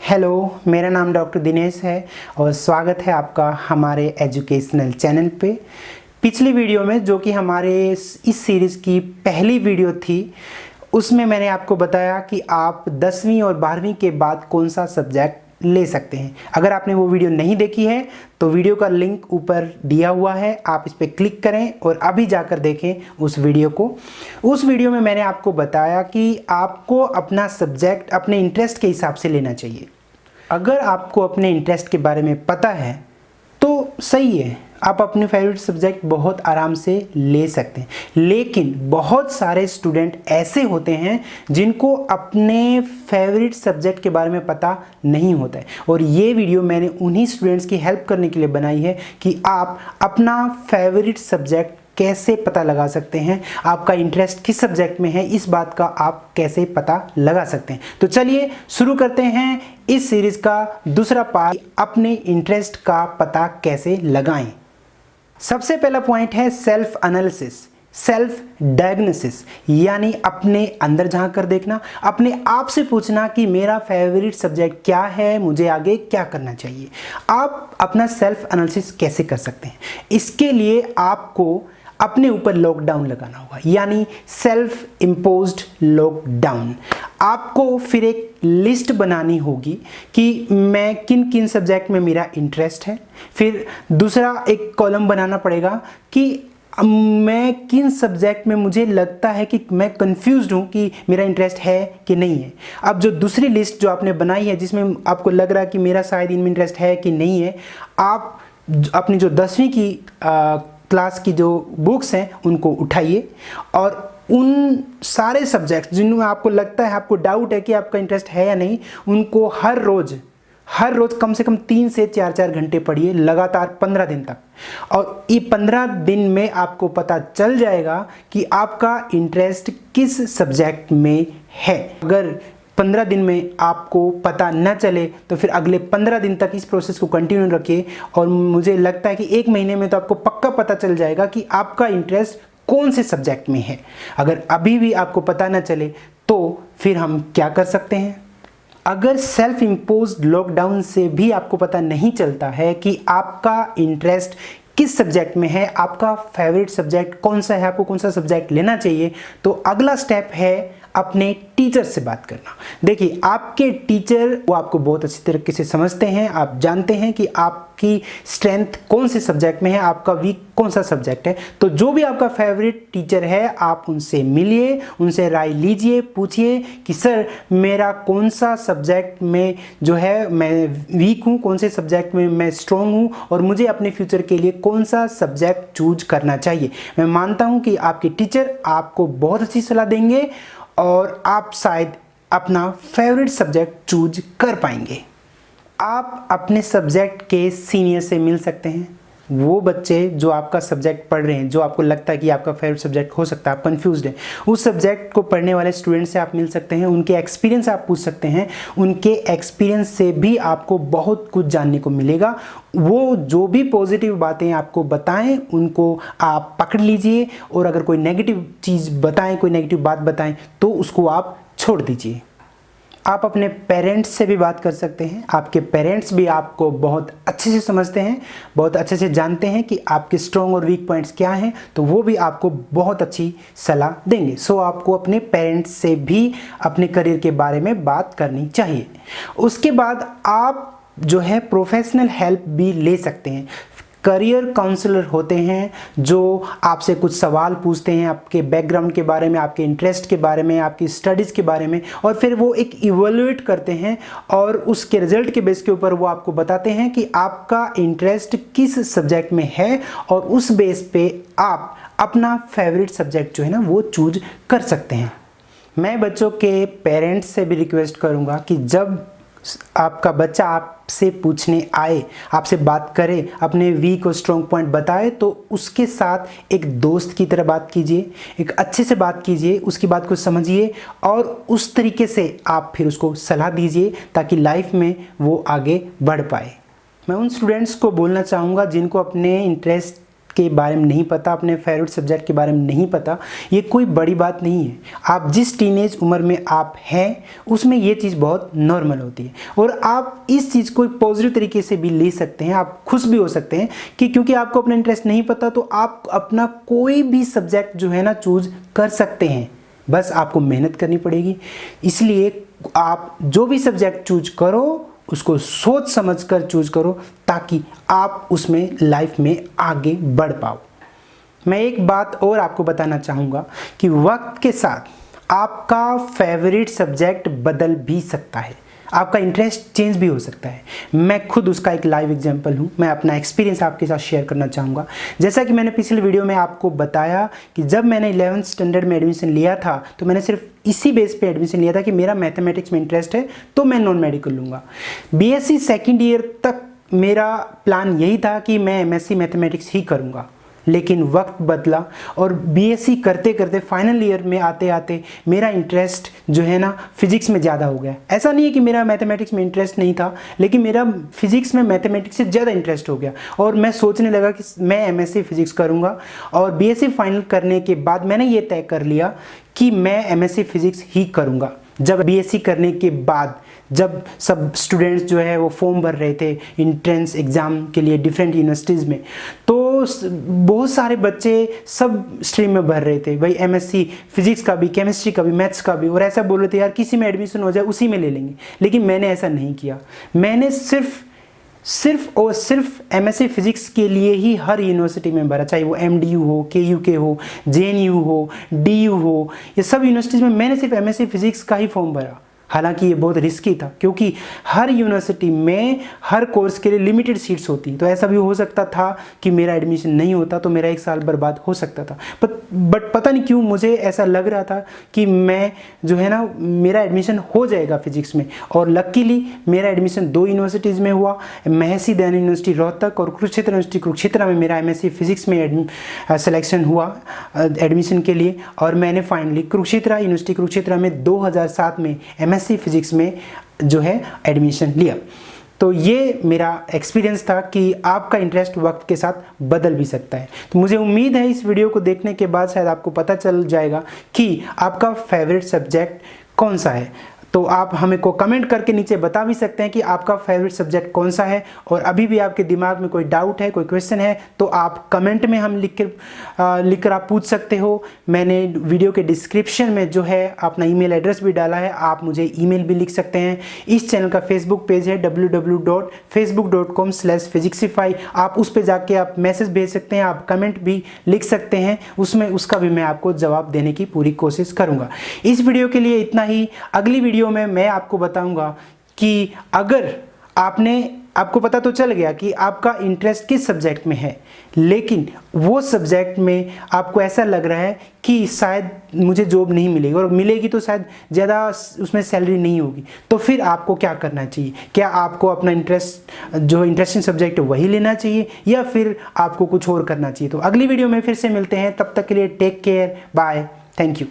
Hello, मेरा नाम doctor Dinesh है और स्वागत है आपका हमारे एजुकेशनल चैनल पे। पिछली वीडियो में जो कि हमारे इस सीरीज़ की पहली वीडियो थी, उसमें मैंने आपको बताया कि आप 10वीं और 12वीं के बाद कौन सा सब्जेक्ट ले सकते हैं। अगर आपने वो वीडियो नहीं देखी है तो वीडियो का लिंक ऊपर दिया हुआ है, आप इस पर क्लिक करें और अभी जाकर देखें उस वीडियो को। उस वीडियो में मैंने आपको बताया कि आपको अपना सब्जेक्ट अपने इंटरेस्ट के हिसाब से लेना चाहिए। अगर आपको अपने इंटरेस्ट के बारे में पता है तो सही है, आप अपने फेवरेट सब्जेक्ट बहुत आराम से ले सकते हैं। लेकिन बहुत सारे स्टूडेंट ऐसे होते हैं जिनको अपने फेवरेट सब्जेक्ट के बारे में पता नहीं होता है, और ये वीडियो मैंने उन्हीं स्टूडेंट्स की हेल्प करने के लिए बनाई है कि आप अपना फेवरेट सब्जेक्ट कैसे पता लगा सकते हैं, आपका इंटरेस्ट किस सब्जेक्ट में है, इस बात का आप कैसे पता लगा सकते हैं। तो चलिए शुरू करते हैं इस सीरीज का दूसरा पार्ट, अपने इंटरेस्ट का पता कैसे लगाएं। सबसे पहला पॉइंट है सेल्फ एनालिसिस, सेल्फ डायग्नोसिस, यानी अपने अंदर झांक कर देखना, अपने आप से पूछना कि मेरा फेवरेट सब्जेक्ट क्या है, मुझे आगे क्या करना चाहिए। आप अपना सेल्फ एनालिसिस कैसे कर सकते हैं? इसके लिए आपको अपने ऊपर लॉकडाउन लगाना होगा, यानी सेल्फ इम्पोज्ड लॉकडाउन। आपको फिर एक लिस्ट बनानी होगी कि मैं किन किन सब्जेक्ट में मेरा इंटरेस्ट है। फिर दूसरा एक कॉलम बनाना पड़ेगा कि मैं किन सब्जेक्ट में मुझे लगता है कि मैं कंफ्यूज्ड हूँ कि मेरा इंटरेस्ट है कि नहीं है। अब जो दूसरी लिस्ट जो आपने बनाई है जिसमें आपको लग रहा है कि मेरा शायद इनमें इंटरेस्ट है कि नहीं है, आप अपनी जो 10वीं की क्लास की जो बुक्स हैं उनको उठाइए और उन सारे सब्जेक्ट्स जिनमें आपको लगता है, आपको डाउट है कि आपका इंटरेस्ट है या नहीं, उनको हर रोज़ कम से कम 3 से 4 घंटे पढ़िए, लगातार 15 दिन तक। और ये 15 दिन में आपको पता चल जाएगा कि आपका इंटरेस्ट किस सब्जेक्ट में है। अगर 15 दिन में आपको पता न चले तो फिर अगले 15 दिन तक इस प्रोसेस को कंटिन्यू रखिए, और मुझे लगता है कि 1 महीने में तो आपको पक्का पता चल जाएगा कि आपका इंटरेस्ट कौन से सब्जेक्ट में है। अगर अभी भी आपको पता न चले तो फिर हम क्या कर सकते हैं? अगर सेल्फ इम्पोज्ड लॉकडाउन से भी आपको पता नहीं चलता है कि आपका इंटरेस्ट किस सब्जेक्ट में है, आपका फेवरेट सब्जेक्ट कौन सा है, आपको कौन सा सब्जेक्ट लेना चाहिए, तो अगला स्टेप है अपने टीचर से बात करना। देखिए, आपके टीचर वो आपको बहुत अच्छी तरीके से समझते हैं, आप जानते हैं कि आपकी स्ट्रेंथ कौन से सब्जेक्ट में है, आपका वीक कौन सा सब्जेक्ट है। तो जो भी आपका फेवरेट टीचर है, आप उनसे मिलिए, उनसे राय लीजिए, पूछिए कि सर मेरा कौन सा सब्जेक्ट में जो है मैं वीक हूँ, कौन से सब्जेक्ट में मैं स्ट्रॉन्ग हूँ, और मुझे अपने फ्यूचर के लिए कौन सा सब्जेक्ट चूज करना चाहिए। मैं मानता हूँ कि आपके टीचर आपको बहुत अच्छी सलाह देंगे और आप शायद अपना फेवरेट सब्जेक्ट चूज कर पाएंगे। आप अपने सब्जेक्ट के सीनियर से मिल सकते हैं। वो बच्चे जो आपका सब्जेक्ट पढ़ रहे हैं, जो आपको लगता है कि आपका फेवरेट सब्जेक्ट हो सकता है, आप कंफ्यूज्ड हैं, उस सब्जेक्ट को पढ़ने वाले स्टूडेंट से आप मिल सकते हैं, उनके एक्सपीरियंस आप पूछ सकते हैं। उनके एक्सपीरियंस से भी आपको बहुत कुछ जानने को मिलेगा। वो जो भी पॉजिटिव बातें आपको बताएं उनको आप पकड़ लीजिए, और अगर कोई नेगेटिव चीज़ बताएं, कोई नेगेटिव बात बताएं तो उसको आप छोड़ दीजिए। आप अपने पेरेंट्स से भी बात कर सकते हैं। आपके पेरेंट्स भी आपको बहुत अच्छे से समझते हैं, बहुत अच्छे से जानते हैं कि आपके स्ट्रॉन्ग और वीक पॉइंट्स क्या हैं, तो वो भी आपको बहुत अच्छी सलाह देंगे। सो आपको अपने पेरेंट्स से भी अपने करियर के बारे में बात करनी चाहिए। उसके बाद आप जो है प्रोफेशनल हेल्प भी ले सकते हैं। करियर काउंसलर होते हैं जो आपसे कुछ सवाल पूछते हैं आपके बैकग्राउंड के बारे में, आपके इंटरेस्ट के बारे में, आपकी स्टडीज़ के बारे में, और फिर वो एक इवैल्यूएट करते हैं और उसके रिजल्ट के बेस के ऊपर वो आपको बताते हैं कि आपका इंटरेस्ट किस सब्जेक्ट में है, और उस बेस पे आप अपना फेवरेट सब्जेक्ट जो है ना वो चूज कर सकते हैं। मैं बच्चों के पेरेंट्स से भी रिक्वेस्ट करूँगा कि जब आपका बच्चा आपसे पूछने आए, आपसे बात करे, अपने वीक और स्ट्रॉन्ग पॉइंट बताए, तो उसके साथ एक दोस्त की तरह बात कीजिए, एक अच्छे से बात कीजिए, उसकी बात को समझिए और उस तरीके से आप फिर उसको सलाह दीजिए ताकि लाइफ में वो आगे बढ़ पाए। मैं उन स्टूडेंट्स को बोलना चाहूँगा जिनको अपने इंटरेस्ट के बारे में नहीं पता, अपने फेवरेट सब्जेक्ट के बारे में नहीं पता, ये कोई बड़ी बात नहीं है। आप जिस टीनेज उम्र में आप हैं उसमें ये चीज़ बहुत नॉर्मल होती है और आप इस चीज़ को एक पॉजिटिव तरीके से भी ले सकते हैं। आप खुश भी हो सकते हैं कि क्योंकि आपको अपना इंटरेस्ट नहीं पता तो आप अपना कोई भी सब्जेक्ट जो है ना चूज कर सकते हैं, बस आपको मेहनत करनी पड़ेगी। इसलिए आप जो भी सब्जेक्ट चूज करो उसको सोच समझकर चूज करो ताकि आप उसमें लाइफ में आगे बढ़ पाओ। मैं एक बात और आपको बताना चाहूँगा कि वक्त के साथ आपका फेवरेट सब्जेक्ट बदल भी सकता है, आपका इंटरेस्ट चेंज भी हो सकता है। मैं खुद उसका एक लाइव एग्जांपल हूँ। मैं अपना एक्सपीरियंस आपके साथ शेयर करना चाहूँगा। जैसा कि मैंने पिछले वीडियो में आपको बताया कि जब मैंने 11th स्टैंडर्ड में एडमिशन लिया था तो मैंने सिर्फ इसी बेस पे एडमिशन लिया था कि मेरा मैथमेटिक्स में इंटरेस्ट है तो मैं नॉन मेडिकल लूँगा। बीएससी सेकेंड ईयर तक मेरा प्लान यही था कि मैं एमएससी मैथमेटिक्स ही करूँगा, लेकिन वक्त बदला और बीएससी करते करते फाइनल ईयर में आते आते मेरा इंटरेस्ट जो है ना फिजिक्स में ज़्यादा हो गया। ऐसा नहीं है कि मेरा मैथमेटिक्स में इंटरेस्ट नहीं था, लेकिन मेरा फिजिक्स में मैथमेटिक्स से ज़्यादा इंटरेस्ट हो गया और मैं सोचने लगा कि मैं एमएससी फिजिक्स करूँगा। और बीएससी फाइनल करने के बाद मैंने ये तय कर लिया कि मैं एमएससी फिजिक्स ही करूँगा। जब बीएससी करने के बाद जब सब स्टूडेंट्स जो है वो फॉर्म भर रहे थे एंट्रेंस एग्ज़ाम के लिए डिफरेंट यूनिवर्सिटीज़ में, तो बहुत सारे बच्चे सब स्ट्रीम में भर रहे थे, भाई एमएससी फिजिक्स का भी, केमिस्ट्री का भी, मैथ्स का भी, और ऐसा बोल रहे थे यार किसी में एडमिशन हो जाए उसी में ले लेंगे। लेकिन मैंने ऐसा नहीं किया। मैंने सिर्फ और सिर्फ एमएससी फिजिक्स के लिए ही हर यूनिवर्सिटी में भरा, चाहे वो एमडीयू हो, केयूके हो, जेएनयू हो, डीयू हो, ये सब यूनिवर्सिटीज़ में मैंने सिर्फ एमएससी फिजिक्स का ही फॉर्म भरा। हालांकि ये बहुत रिस्की था क्योंकि हर यूनिवर्सिटी में हर कोर्स के लिए लिमिटेड सीट्स होती हैं, तो ऐसा भी हो सकता था कि मेरा एडमिशन नहीं होता तो मेरा एक साल बर्बाद हो सकता था। बट पता नहीं क्यों मुझे ऐसा लग रहा था कि मैं जो है ना मेरा एडमिशन हो जाएगा फिजिक्स में, और लकीली मेरा एडमिशन 2 यूनिवर्सिटीज़ में हुआ, महर्षि दयानंद यूनिवर्सिटी रोहतक और कुरुक्षेत्र यूनिवर्सिटी कुरुक्षेत्र में मेरा एमएससी फिजिक्स में सिलेक्शन हुआ एडमिशन के लिए। और मैंने फाइनली कुरुक्षेत्र यूनिवर्सिटी कुरुक्षेत्र में 2007 में एमएससी फिजिक्स में जो है एडमिशन लिया। तो ये मेरा एक्सपीरियंस था कि आपका इंटरेस्ट वक्त के साथ बदल भी सकता है। तो मुझे उम्मीद है इस वीडियो को देखने के बाद शायद आपको पता चल जाएगा कि आपका फेवरेट सब्जेक्ट कौन सा है। तो आप हमें को कमेंट करके नीचे बता भी सकते हैं कि आपका फेवरेट सब्जेक्ट कौन सा है, और अभी भी आपके दिमाग में कोई डाउट है, कोई क्वेश्चन है तो आप कमेंट में हम लिख कर आप पूछ सकते हो। मैंने वीडियो के डिस्क्रिप्शन में जो है अपना ईमेल एड्रेस भी डाला है, आप मुझे ईमेल भी लिख सकते हैं। इस चैनल का फेसबुक पेज है www.facebook.com/physicsify, आप उस पर जाके आप मैसेज भेज सकते हैं, आप कमेंट भी लिख सकते हैं, उसमें उसका भी मैं आपको जवाब देने की पूरी कोशिश करूँगा। इस वीडियो के लिए इतना ही। अगली वीडियो में मैं आपको बताऊंगा कि अगर आपको पता तो चल गया कि आपका इंटरेस्ट किस सब्जेक्ट में है, लेकिन वो सब्जेक्ट में आपको ऐसा लग रहा है कि शायद मुझे जॉब नहीं मिलेगी, और मिलेगी तो शायद ज़्यादा उसमें सैलरी नहीं होगी, तो फिर आपको क्या करना चाहिए? क्या आपको अपना जो इंटरेस्टिंग सब्जेक्ट है वही लेना चाहिए या फिर आपको कुछ और करना चाहिए? तो अगली वीडियो में फिर से मिलते हैं, तब तक के लिए take care, bye, thank you.